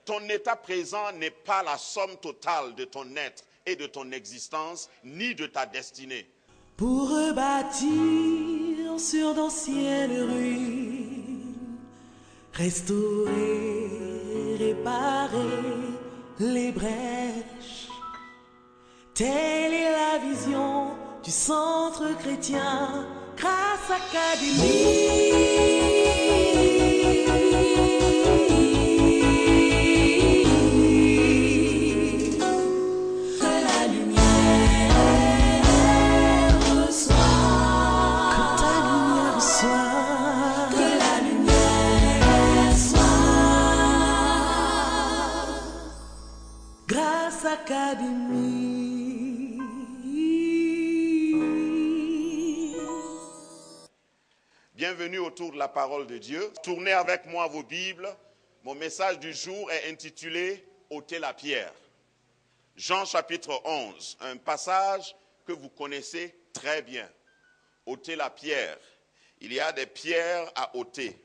Ton état présent n'est pas la somme totale de ton être et de ton existence, ni de ta destinée. Pour rebâtir sur d'anciennes ruines, restaurer, réparer les brèches. Telle est la vision du centre chrétien Grâce Académie. Académie. Bienvenue autour de la parole de Dieu. Tournez avec moi vos Bibles. Mon message du jour est intitulé « Ôtez la pierre ». Jean chapitre 11, un passage que vous connaissez très bien. Ôtez la pierre. Il y a des pierres à ôter.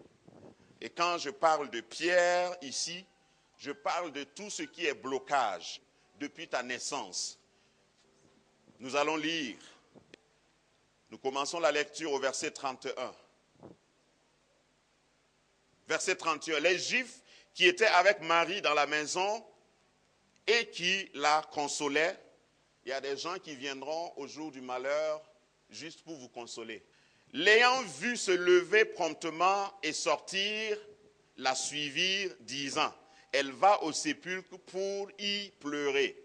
Et quand je parle de pierre ici, je parle de tout ce qui est blocage. Depuis ta naissance. Nous allons lire. Nous commençons la lecture au verset 31. Verset 31. Les Juifs qui étaient avec Marie dans la maison et qui la consolaient. Il y a des gens qui viendront au jour du malheur juste pour vous consoler. L'ayant vu se lever promptement et sortir, la suivirent, disant: elle va au sépulcre pour y pleurer.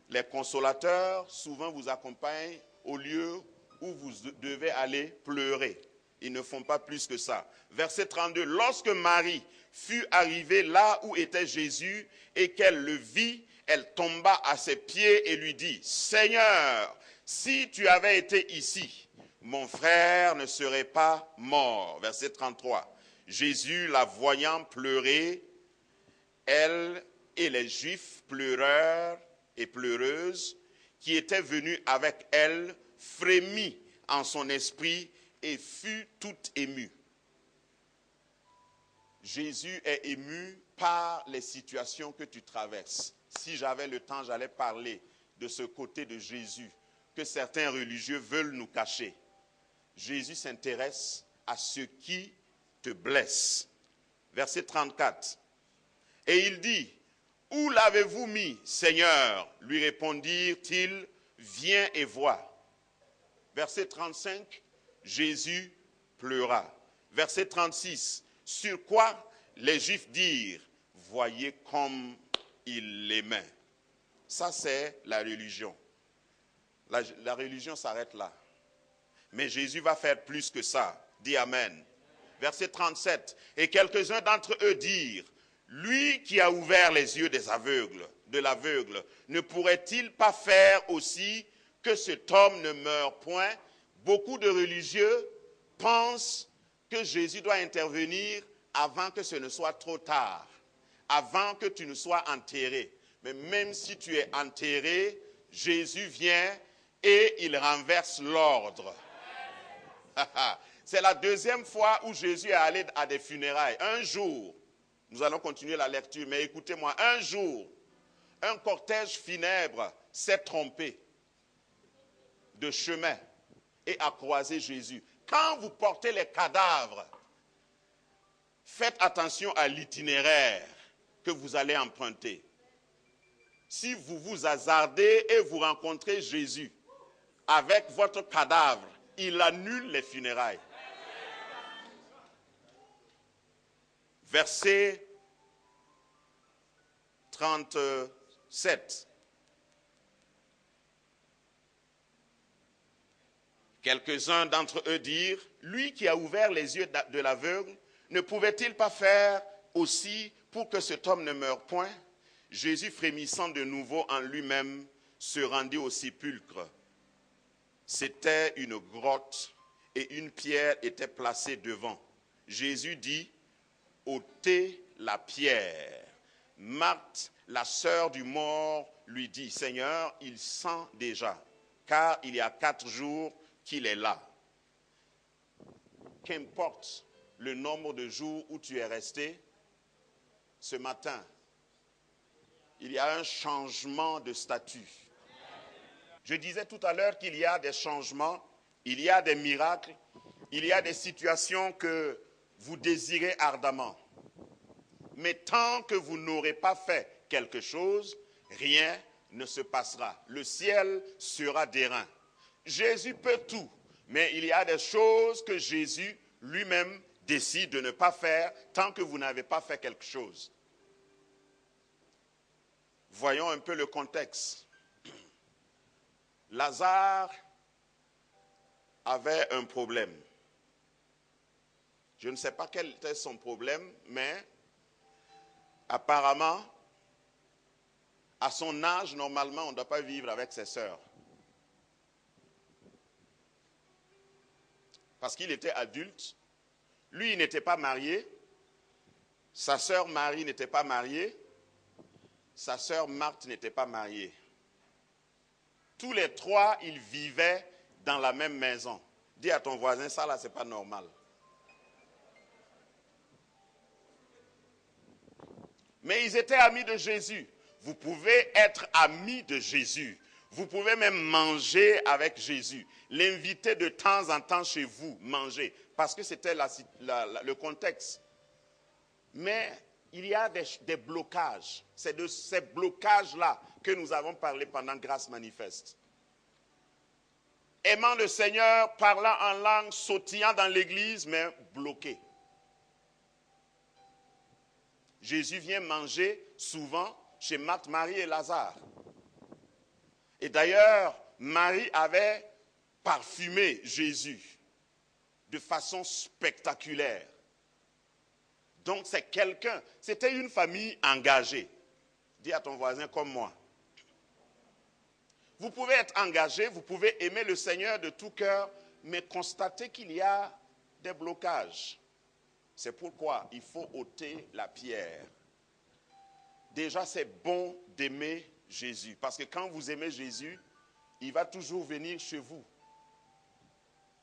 Les consolateurs souvent vous accompagnent au lieu où vous devez aller pleurer. Ils ne font pas plus que ça. Verset 32. Lorsque Marie fut arrivée là où était Jésus et qu'elle le vit, elle tomba à ses pieds et lui dit: Seigneur, si tu avais été ici, mon frère ne serait pas mort. Verset 33. Jésus, la voyant pleurer, elle et les Juifs pleureurs et pleureuses qui étaient venus avec elle frémit en son esprit et fut tout ému. Jésus est ému par les situations que tu traverses. Si j'avais le temps, j'allais parler de ce côté de Jésus que certains religieux veulent nous cacher. Jésus s'intéresse à ce qui te blesse. Verset 34. Et il dit: où l'avez-vous mis, Seigneur? Lui répondirent-ils: viens et vois. Verset 35, Jésus pleura. Verset 36, sur quoi les Juifs dirent: voyez comme il l'aimait. Ça, c'est la religion. La religion s'arrête là. Mais Jésus va faire plus que ça. Dis Amen. Verset 37, et quelques-uns d'entre eux dirent: lui qui a ouvert les yeux de l'aveugle, ne pourrait-il pas faire aussi que cet homme ne meure point? Beaucoup de religieux pensent que Jésus doit intervenir avant que ce ne soit trop tard, avant que tu ne sois enterré. Mais même si tu es enterré, Jésus vient et il renverse l'ordre. C'est la deuxième fois où Jésus est allé à des funérailles. Un jour, nous allons continuer la lecture, mais écoutez-moi, un jour, un cortège funèbre s'est trompé de chemin et a croisé Jésus. Quand vous portez les cadavres, faites attention à l'itinéraire que vous allez emprunter. Si vous vous hasardez et vous rencontrez Jésus avec votre cadavre, il annule les funérailles. Verset 37. Quelques-uns d'entre eux dirent: lui qui a ouvert les yeux de l'aveugle, ne pouvait-il pas faire aussi pour que cet homme ne meure point? Jésus, frémissant de nouveau en lui-même, se rendit au sépulcre. C'était une grotte et une pierre était placée devant. Jésus dit: ôtez la pierre. Marthe, la sœur du mort, lui dit: Seigneur, il sent déjà, car il y a 4 jours qu'il est là. Qu'importe le nombre de jours où tu es resté, ce matin, il y a un changement de statut. Je disais tout à l'heure qu'il y a des changements, il y a des miracles, il y a des situations que vous désirez ardemment. Mais tant que vous n'aurez pas fait quelque chose, rien ne se passera. Le ciel sera d'airain. Jésus peut tout, mais il y a des choses que Jésus lui-même décide de ne pas faire tant que vous n'avez pas fait quelque chose. Voyons un peu le contexte. Lazare avait un problème. Je ne sais pas quel était son problème, mais apparemment, à son âge, normalement, on ne doit pas vivre avec ses sœurs. Parce qu'il était adulte. Lui, il n'était pas marié. Sa sœur Marie n'était pas mariée. Sa sœur Marthe n'était pas mariée. Tous les trois, ils vivaient dans la même maison. Dis à ton voisin, ça là, c'est pas normal. Mais ils étaient amis de Jésus. Vous pouvez être amis de Jésus. Vous pouvez même manger avec Jésus. L'inviter de temps en temps chez vous, manger. Parce que c'était le contexte. Mais il y a des blocages. C'est de ces blocages-là que nous avons parlé pendant Grâce Manifeste. Aimant le Seigneur, parlant en langue, sautillant dans l'église, mais bloqué. Jésus vient manger souvent chez Marthe, Marie et Lazare. Et d'ailleurs, Marie avait parfumé Jésus de façon spectaculaire. Donc c'est quelqu'un, c'était une famille engagée. Dis à ton voisin comme moi. Vous pouvez être engagé, vous pouvez aimer le Seigneur de tout cœur, mais constater qu'il y a des blocages. C'est pourquoi il faut ôter la pierre. Déjà, c'est bon d'aimer Jésus. Parce que quand vous aimez Jésus, il va toujours venir chez vous.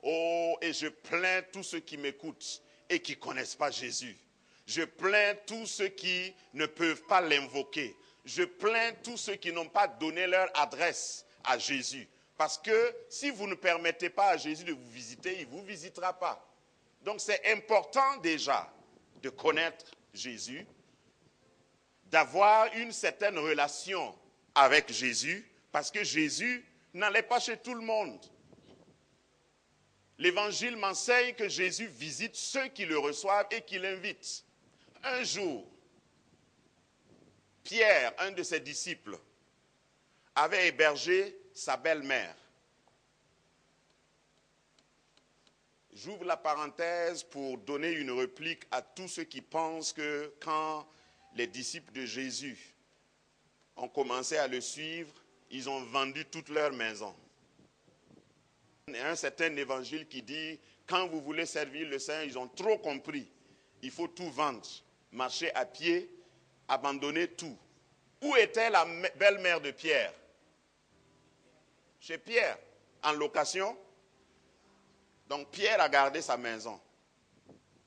Oh, et je plains tous ceux qui m'écoutent et qui ne connaissent pas Jésus. Je plains tous ceux qui ne peuvent pas l'invoquer. Je plains tous ceux qui n'ont pas donné leur adresse à Jésus. Parce que si vous ne permettez pas à Jésus de vous visiter, il ne vous visitera pas. Donc c'est important déjà de connaître Jésus, d'avoir une certaine relation avec Jésus, parce que Jésus n'allait pas chez tout le monde. L'Évangile m'enseigne que Jésus visite ceux qui le reçoivent et qui l'invitent. Un jour, Pierre, un de ses disciples, avait hébergé sa belle-mère. J'ouvre la parenthèse pour donner une réplique à tous ceux qui pensent que quand les disciples de Jésus ont commencé à le suivre, ils ont vendu toute leur maison. Il y a un certain évangile qui dit, quand vous voulez servir le Seigneur, ils ont trop compris. Il faut tout vendre, marcher à pied, abandonner tout. Où était la belle-mère de Pierre? Chez Pierre, en location. Donc Pierre a gardé sa maison.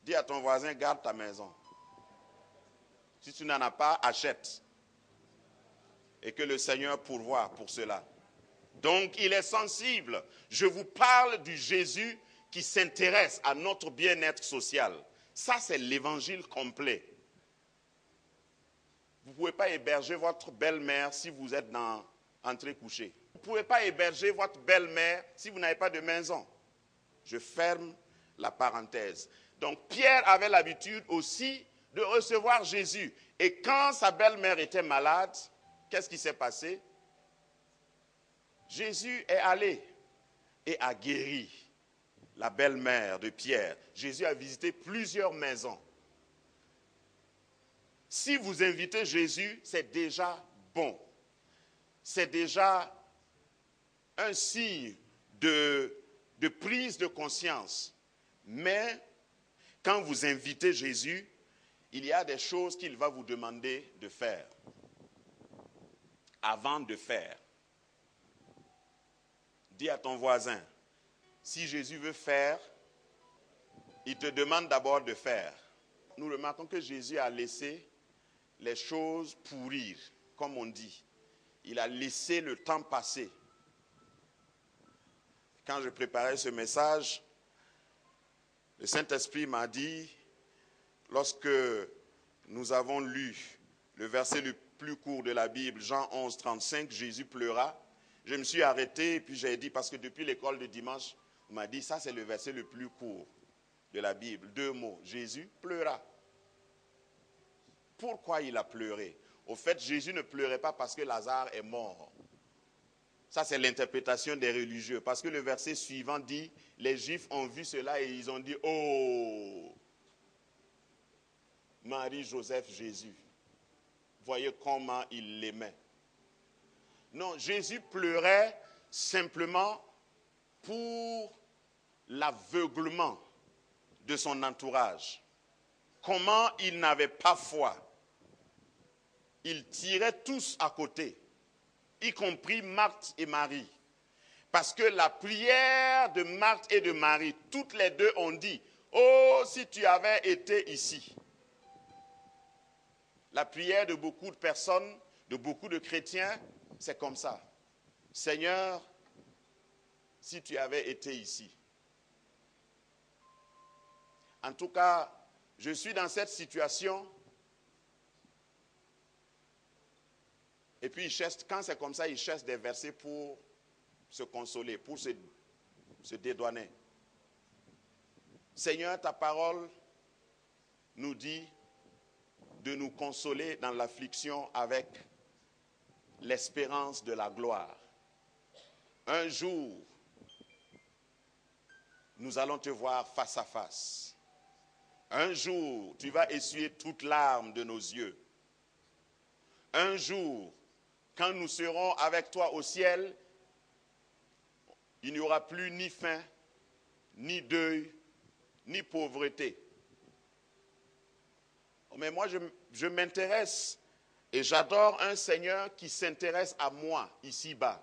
Dis à ton voisin, garde ta maison. Si tu n'en as pas, achète. Et que le Seigneur pourvoie pour cela. Donc il est sensible. Je vous parle du Jésus qui s'intéresse à notre bien-être social. Ça, c'est l'évangile complet. Vous ne pouvez pas héberger votre belle-mère si vous êtes dans entrée-couchée. Vous ne pouvez pas héberger votre belle-mère si vous n'avez pas de maison. Je ferme la parenthèse. Donc Pierre avait l'habitude aussi de recevoir Jésus. Et quand sa belle-mère était malade, qu'est-ce qui s'est passé? Jésus est allé et a guéri la belle-mère de Pierre. Jésus a visité plusieurs maisons. Si vous invitez Jésus, c'est déjà bon. C'est déjà un signe de prise de conscience. Mais quand vous invitez Jésus, il y a des choses qu'il va vous demander de faire. Avant de faire. Dis à ton voisin, si Jésus veut faire, il te demande d'abord de faire. Nous remarquons que Jésus a laissé les choses pourrir. comme on dit. Il a laissé le temps passer. Quand je préparais ce message, le Saint-Esprit m'a dit, lorsque nous avons lu le verset le plus court de la Bible, Jean 11, 35, Jésus pleura. Je me suis arrêté et puis j'ai dit, parce que depuis l'école de dimanche, on m'a dit, ça c'est le verset le plus court de la Bible. 2 mots, Jésus pleura. Pourquoi il a pleuré? Au fait, Jésus ne pleurait pas parce que Lazare est mort. Ça, c'est l'interprétation des religieux. Parce que le verset suivant dit, les Juifs ont vu cela et ils ont dit, oh, Marie, Joseph, Jésus. Voyez comment il l'aimait. Non, Jésus pleurait simplement pour l'aveuglement de son entourage. Comment il n'avait pas foi. Ils tiraient tous à côté, y compris Marthe et Marie. Parce que la prière de Marthe et de Marie, toutes les deux ont dit, oh, si tu avais été ici. La prière de beaucoup de personnes, de beaucoup de chrétiens, c'est comme ça. Seigneur, si tu avais été ici. En tout cas, je suis dans cette situation. Et puis, quand c'est comme ça, il cherche des versets pour se consoler, pour se dédouaner. Seigneur, ta parole nous dit de nous consoler dans l'affliction avec l'espérance de la gloire. Un jour, nous allons te voir face à face. Un jour, tu vas essuyer toute larme de nos yeux. Un jour, quand nous serons avec toi au ciel, il n'y aura plus ni faim, ni deuil, ni pauvreté. Mais moi, je m'intéresse et j'adore un Seigneur qui s'intéresse à moi ici-bas.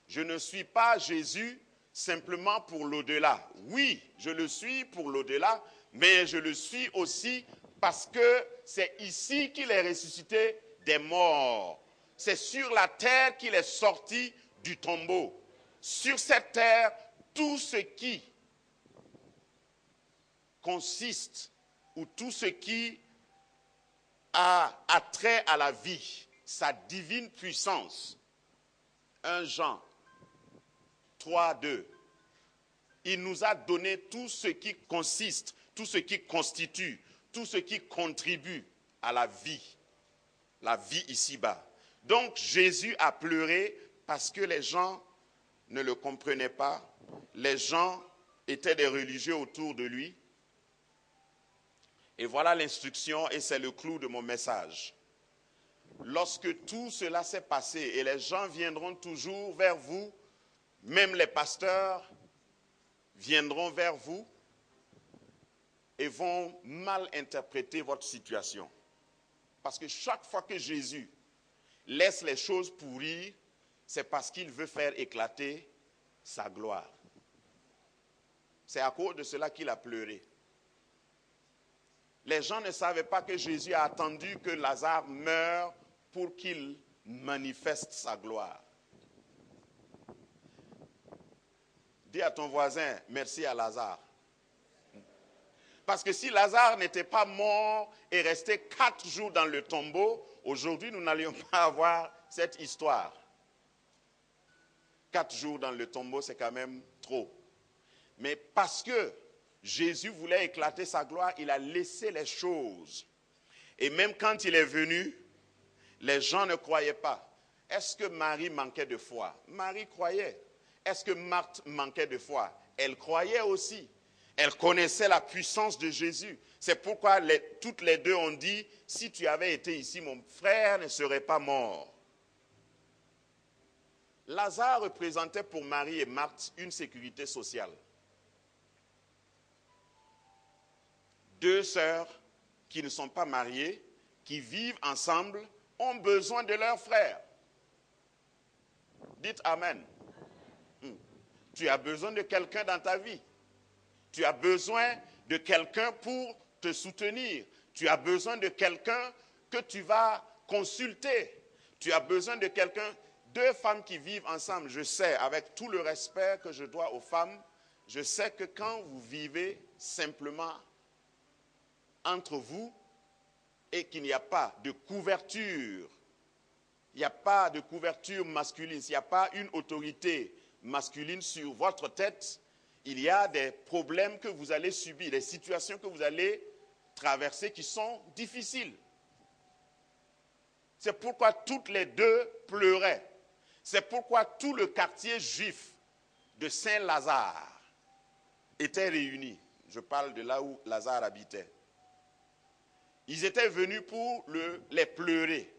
Je ne suis pas Jésus simplement pour l'au-delà. Oui, je le suis pour l'au-delà, mais je le suis aussi parce que c'est ici qu'il est ressuscité des morts. C'est sur la terre qu'il est sorti du tombeau. Sur cette terre, tout ce qui consiste ou tout ce qui a trait à la vie, sa divine puissance. 1 Jean 3, 2. Il nous a donné tout ce qui consiste, tout ce qui constitue, tout ce qui contribue à la vie ici-bas. Donc Jésus a pleuré parce que les gens ne le comprenaient pas. Les gens étaient des religieux autour de lui. Et voilà l'instruction et c'est le clou de mon message. Lorsque tout cela s'est passé et les gens viendront toujours vers vous, même les pasteurs viendront vers vous et vont mal interpréter votre situation. Parce que chaque fois que Jésus laisse les choses pourrir, c'est parce qu'il veut faire éclater sa gloire. C'est à cause de cela qu'il a pleuré. Les gens ne savaient pas que Jésus a attendu que Lazare meure pour qu'il manifeste sa gloire. Dis à ton voisin, merci à Lazare. Parce que si Lazare n'était pas mort et resté 4 jours dans le tombeau, aujourd'hui nous n'allions pas avoir cette histoire. 4 jours dans le tombeau, c'est quand même trop. Mais parce que Jésus voulait éclater sa gloire, il a laissé les choses. Et même quand il est venu, les gens ne croyaient pas. Est-ce que Marie manquait de foi? Marie croyait. Est-ce que Marthe manquait de foi? Elle croyait aussi. Elle connaissait la puissance de Jésus. C'est pourquoi toutes les deux ont dit, si tu avais été ici, mon frère ne serait pas mort. Lazare représentait pour Marie et Marthe une sécurité sociale. 2 sœurs qui ne sont pas mariées, qui vivent ensemble, ont besoin de leur frère. Dites Amen. Tu as besoin de quelqu'un dans ta vie. Tu as besoin de quelqu'un pour te soutenir. Tu as besoin de quelqu'un que tu vas consulter. Tu as besoin de quelqu'un, deux femmes qui vivent ensemble. Je sais, avec tout le respect que je dois aux femmes, je sais que quand vous vivez simplement entre vous et qu'il n'y a pas de couverture, il n'y a pas de couverture masculine, s'il n'y a pas une autorité masculine sur votre tête, il y a des problèmes que vous allez subir, des situations que vous allez traverser qui sont difficiles. C'est pourquoi toutes les deux pleuraient. C'est pourquoi tout le quartier juif de Saint-Lazare était réuni. Je parle de là où Lazare habitait. Ils étaient venus pour les pleurer.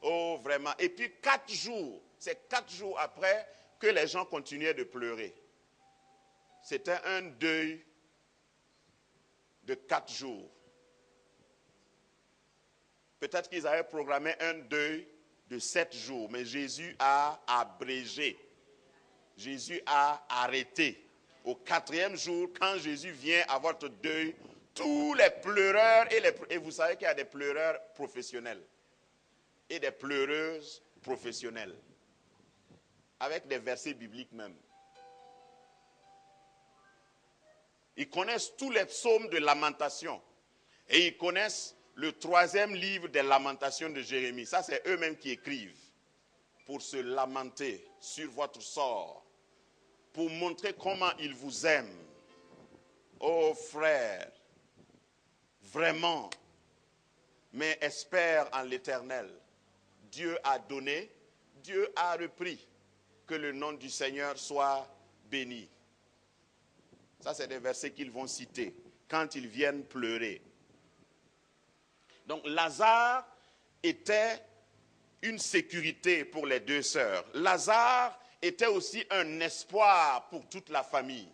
Oh, vraiment. Et puis 4 jours, c'est 4 jours après que les gens continuaient de pleurer. C'était un deuil de 4 jours. Peut-être qu'ils avaient programmé un deuil de 7 jours, mais Jésus a abrégé. Jésus a arrêté. Au 4e jour, quand Jésus vient à votre deuil, tous les pleureurs, et vous savez qu'il y a des pleureurs professionnels et des pleureuses professionnelles, avec des versets bibliques même. Ils connaissent tous les psaumes de lamentation et ils connaissent le 3e livre des lamentations de Jérémie. Ça, c'est eux-mêmes qui écrivent pour se lamenter sur votre sort, pour montrer comment ils vous aiment. Oh frère, vraiment, mais espère en l'Éternel. Dieu a donné, Dieu a repris. Que le nom du Seigneur soit béni. Ça, c'est des versets qu'ils vont citer quand ils viennent pleurer. Donc, Lazare était une sécurité pour les deux sœurs. Lazare était aussi un espoir pour toute la famille.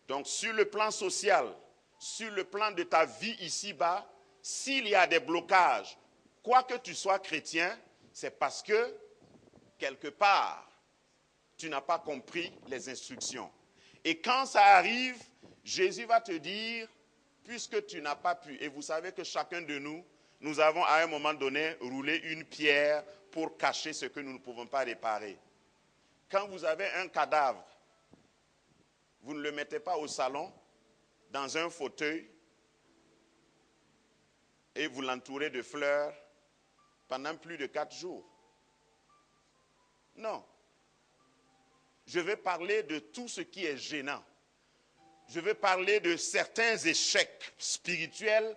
Donc, sur le plan social, sur le plan de ta vie ici-bas, s'il y a des blocages, quoi que tu sois chrétien, c'est parce que, quelque part, tu n'as pas compris les instructions. Et quand ça arrive, Jésus va te dire, puisque tu n'as pas pu, et vous savez que chacun de nous, nous avons à un moment donné roulé une pierre pour cacher ce que nous ne pouvons pas réparer. Quand vous avez un cadavre, vous ne le mettez pas au salon, dans un fauteuil, et vous l'entourez de fleurs pendant plus de 4 jours. Non. Je vais parler de tout ce qui est gênant. Je vais parler de certains échecs spirituels,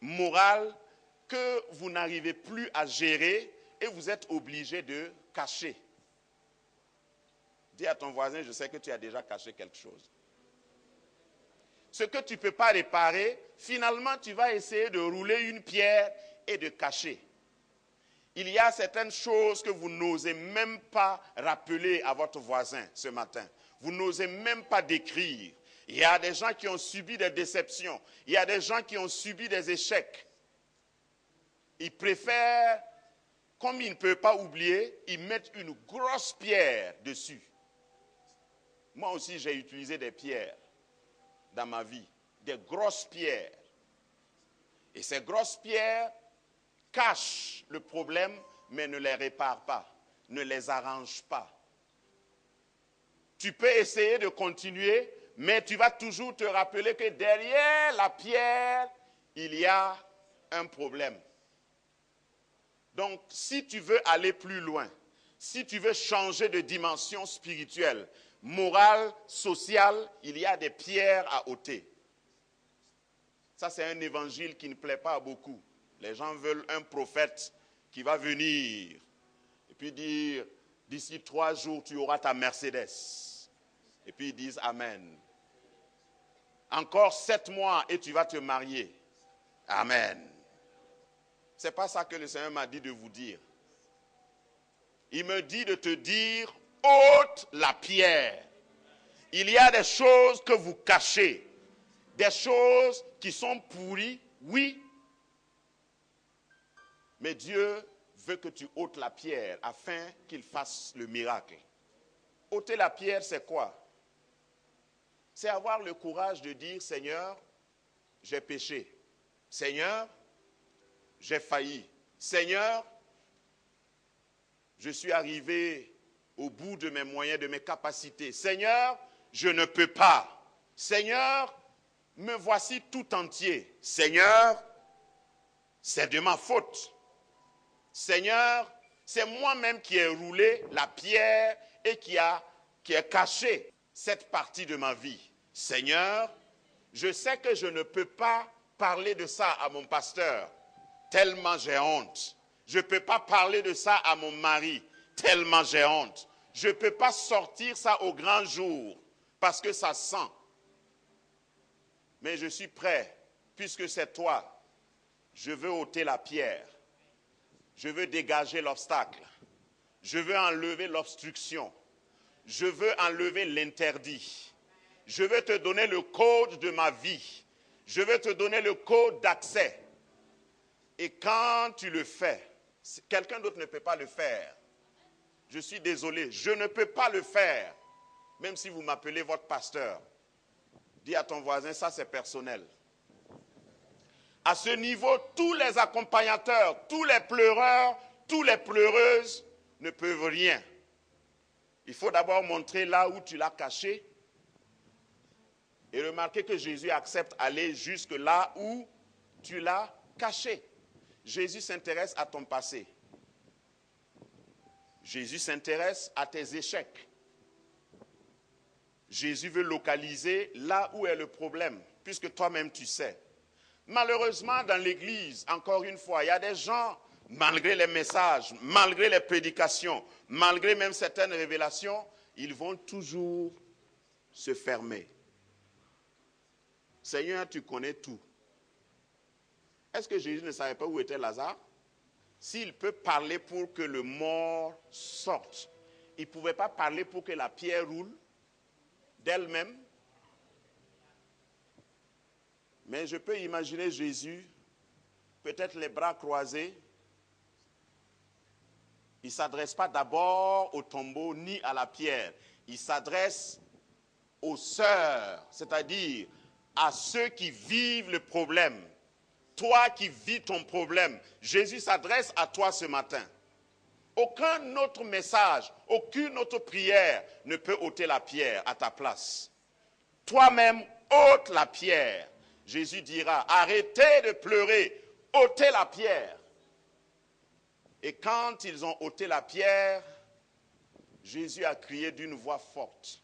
moraux, que vous n'arrivez plus à gérer et vous êtes obligé de cacher. Dis à ton voisin, je sais que tu as déjà caché quelque chose. Ce que tu ne peux pas réparer, finalement tu vas essayer de rouler une pierre et de cacher. Il y a certaines choses que vous n'osez même pas rappeler à votre voisin ce matin. Vous n'osez même pas décrire. Il y a des gens qui ont subi des déceptions. Il y a des gens qui ont subi des échecs. Ils préfèrent, comme ils ne peuvent pas oublier, ils mettent une grosse pierre dessus. Moi aussi, j'ai utilisé des pierres dans ma vie. Des grosses pierres. Et ces grosses pierres cachent le problème, mais ne les réparent pas, ne les arrangent pas. Tu peux essayer de continuer, mais tu vas toujours te rappeler que derrière la pierre, il y a un problème. Donc, si tu veux aller plus loin, si tu veux changer de dimension spirituelle, morale, sociale, il y a des pierres à ôter. Ça, c'est un évangile qui ne plaît pas à beaucoup. Les gens veulent un prophète qui va venir et puis dire, d'ici 3 jours, tu auras ta Mercedes. Et puis ils disent Amen. Encore 7 mois et tu vas te marier. Amen. Ce n'est pas ça que le Seigneur m'a dit de vous dire. Il me dit de te dire, ôte la pierre. Il y a des choses que vous cachez. Des choses qui sont pourries, oui. Mais Dieu veut que tu ôtes la pierre afin qu'il fasse le miracle. Ôter la pierre, c'est quoi? C'est avoir le courage de dire, Seigneur, j'ai péché. Seigneur, j'ai failli. Seigneur, Je suis arrivé au bout de mes moyens, de mes capacités. Seigneur, je ne peux pas. Seigneur, me voici tout entier. Seigneur, c'est de ma faute. Seigneur, c'est moi-même qui ai roulé la pierre et qui ai caché cette partie de ma vie. Seigneur, je sais que je ne peux pas parler de ça à mon pasteur, tellement j'ai honte. Je ne peux pas parler de ça à mon mari, tellement j'ai honte. Je ne peux pas sortir ça au grand jour, parce que ça sent. Mais je suis prêt, puisque c'est toi. Je veux ôter la pierre. Je veux dégager l'obstacle. Je veux enlever l'obstruction. Je veux enlever l'interdit. Je veux te donner le code de ma vie. Je veux te donner le code d'accès. Et quand tu le fais, quelqu'un d'autre ne peut pas le faire. Je suis désolé, je ne peux pas le faire. Même si vous m'appelez votre pasteur. Dis à ton voisin, ça c'est personnel. À ce niveau, tous les accompagnateurs, tous les pleureurs, tous les pleureuses ne peuvent rien. Il faut d'abord montrer là où tu l'as caché. Et remarquez que Jésus accepte d'aller jusque là où tu l'as caché. Jésus s'intéresse à ton passé. Jésus s'intéresse à tes échecs. Jésus veut localiser là où est le problème, puisque toi-même tu sais. Malheureusement, dans l'église, encore une fois, il y a des gens, malgré les messages, malgré les prédications, malgré même certaines révélations, ils vont toujours se fermer. Seigneur, tu connais tout. Est-ce que Jésus ne savait pas où était Lazare? S'il peut parler pour que le mort sorte, il ne pouvait pas parler pour que la pierre roule d'elle-même? Mais je peux imaginer Jésus, peut-être les bras croisés. Il ne s'adresse pas d'abord au tombeau ni à la pierre. Il s'adresse aux sœurs, c'est-à-dire à ceux qui vivent le problème. Toi qui vis ton problème, Jésus s'adresse à toi ce matin. Aucun autre message, aucune autre prière ne peut ôter la pierre à ta place. Toi-même, ôte la pierre. Jésus dira, arrêtez de pleurer, ôtez la pierre. Et quand ils ont ôté la pierre, Jésus a crié d'une voix forte.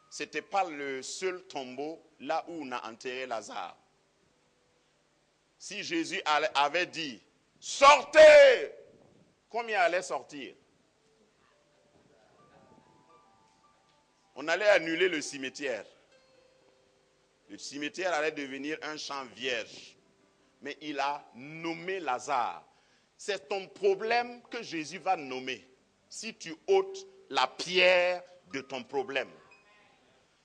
Ce n'était pas le seul tombeau là où on a enterré Lazare. Si Jésus avait dit, sortez, combien allait sortir? On allait annuler le cimetière. Le cimetière allait devenir un champ vierge. Mais il a nommé Lazare. C'est ton problème que Jésus va nommer. Si tu ôtes la pierre de ton problème.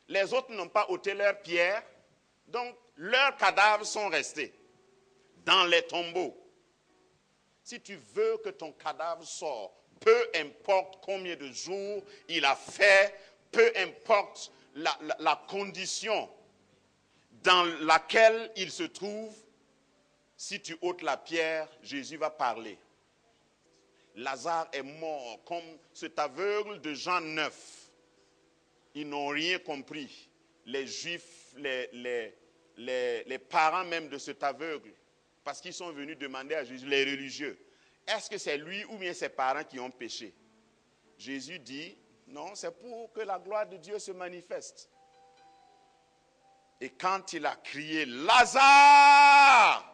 Les autres n'ont pas ôté leur pierre, donc leurs cadavres sont restés dans les tombeaux. Si tu veux que ton cadavre sorte, peu importe combien de jours il a fait, peu importe la condition dans laquelle il se trouve, si tu ôtes la pierre, Jésus va parler. Lazare est mort comme cet aveugle de Jean 9. Ils n'ont rien compris. Les Juifs, les parents même de cet aveugle, parce qu'ils sont venus demander à Jésus, les religieux, est-ce que c'est lui ou bien ses parents qui ont péché? Jésus dit, non, c'est pour que la gloire de Dieu se manifeste. Et quand il a crié, Lazare!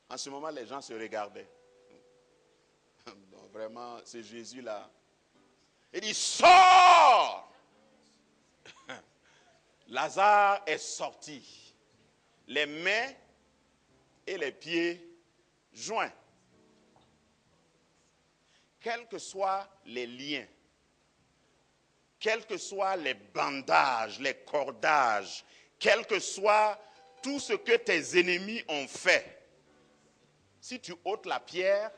En ce moment, les gens se regardaient. Non, vraiment, c'est Jésus-là. Il dit, sors! Lazare est sorti. Les mains et les pieds joints. Quels que soient les liens, quels que soient les bandages, les cordages, quel que soit tout ce que tes ennemis ont fait, si tu ôtes la pierre,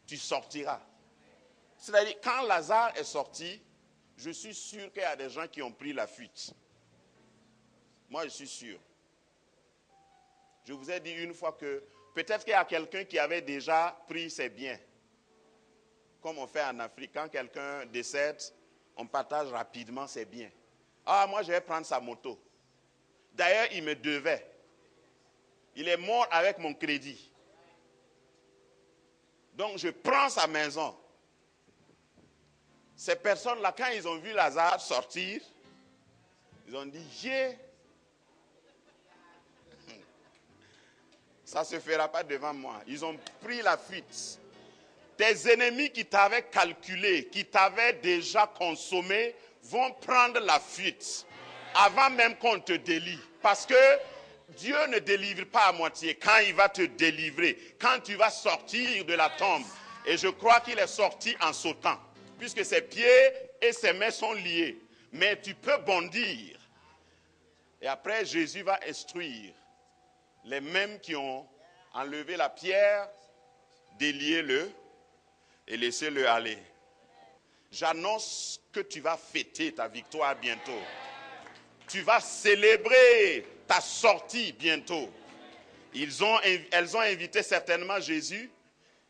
tu sortiras. C'est-à-dire, quand Lazare est sorti, je suis sûr qu'il y a des gens qui ont pris la fuite. Moi, je suis sûr. Je vous ai dit une fois que peut-être qu'il y a quelqu'un qui avait déjà pris ses biens. comme on fait en Afrique. Quand quelqu'un décède, on partage rapidement ses biens. Ah, moi, je vais prendre sa moto. D'ailleurs, il me devait. Il est mort avec mon crédit. Donc, je prends sa maison. Ces personnes-là, quand ils ont vu Lazare sortir, ils ont dit, ça ne se fera pas devant moi. Ils ont pris la fuite. Tes ennemis qui t'avaient calculé, qui t'avaient déjà consommé, vont prendre la fuite avant même qu'on te délivre. Parce que Dieu ne délivre pas à moitié. Quand il va te délivrer, quand tu vas sortir de la tombe, et je crois qu'il est sorti en sautant, puisque ses pieds et ses mains sont liés. Mais tu peux bondir. Et après, Jésus va instruire les mêmes qui ont enlevé la pierre, déliez-le et laissez-le aller. J'annonce que tu vas fêter ta victoire bientôt. Tu vas célébrer ta sortie bientôt. Elles ont invité certainement Jésus.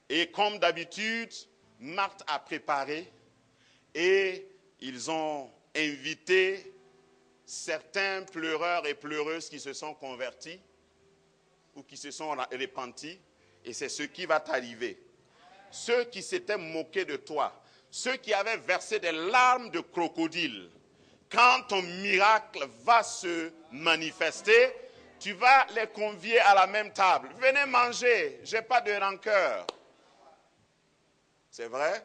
Et comme d'habitude, Marthe a préparé. Et ils ont invité certains pleureurs et pleureuses qui se sont convertis ou qui se sont repentis. Et c'est ce qui va t'arriver. Ceux qui s'étaient moqués de toi, ceux qui avaient versé des larmes de crocodile, quand ton miracle va se manifester, tu vas les convier à la même table. Venez manger, je n'ai pas de rancœur. C'est vrai?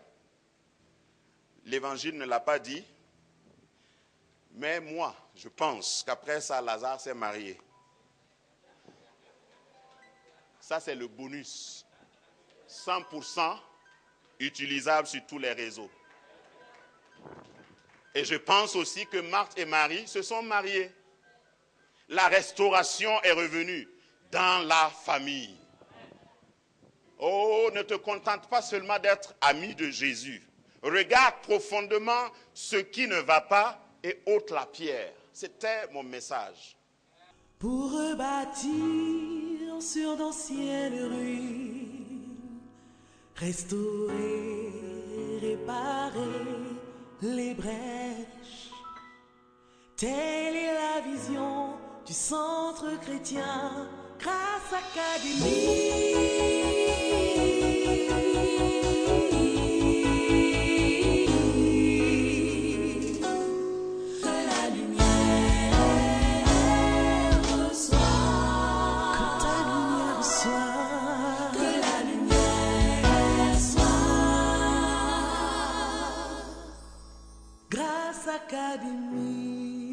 L'évangile ne l'a pas dit. Mais moi, je pense qu'après ça, Lazare s'est marié. Ça, c'est le bonus. 100% utilisable sur tous les réseaux. Et je pense aussi que Marthe et Marie se sont mariés. La restauration est revenue dans la famille. Oh, ne te contente pas seulement d'être ami de Jésus. Regarde profondément ce qui ne va pas et ôte la pierre. C'était mon message. Pour rebâtir sur d'anciennes ruines, restaurer, réparer les brèches. Telle est la vision du centre chrétien Grâce Académie. Académie.